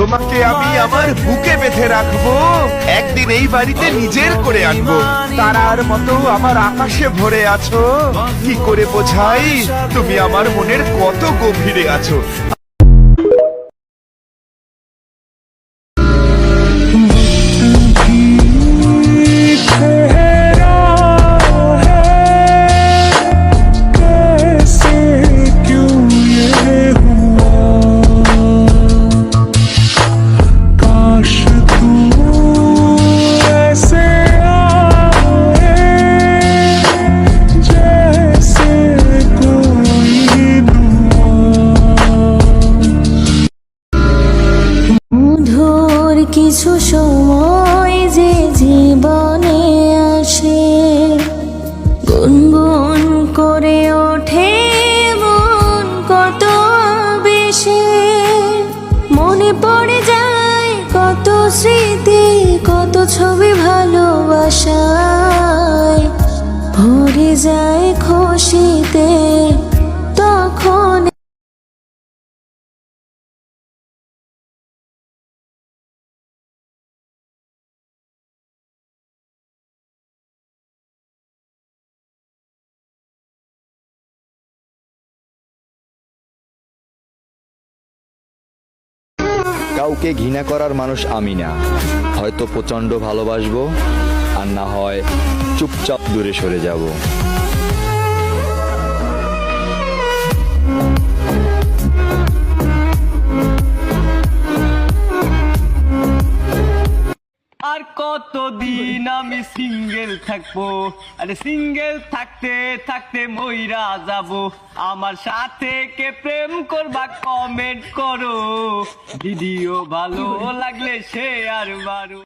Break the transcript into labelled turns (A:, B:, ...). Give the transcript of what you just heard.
A: তোমাকে আমি আমার বুকে বেঁধে রাখবো, একদিন এই বাড়িতে নিজের করে আনবো। তারার মতো আমার আকাশে ভরে আছো, কি করে বোঝাই তুমি আমার মনের কত গভীরে আছো।
B: কিছু সময় যে জীবনে আসে, গুনগুন করে ওঠে মন কত বেশি, মনে পড়ে যায় কত স্মৃতি, কত ছবি ভালোবাসায়, ভরে যায় খুশিতে তখন।
C: কাউকে ঘৃণা করার মানুষ আমি না, হয়তো প্রচণ্ড ভালোবাসবো, আর না হয় চুপচাপ দূরে সরে যাব।
D: আর কতদিন আমি সিঙ্গেল থাকবো, আরে সিঙ্গেল থাকতে থাকতে মইরা যাব। আমার সাথে কে প্রেম করবা কমেন্ট করো, ভিডিও ভালো লাগলে শেয়ার মারো।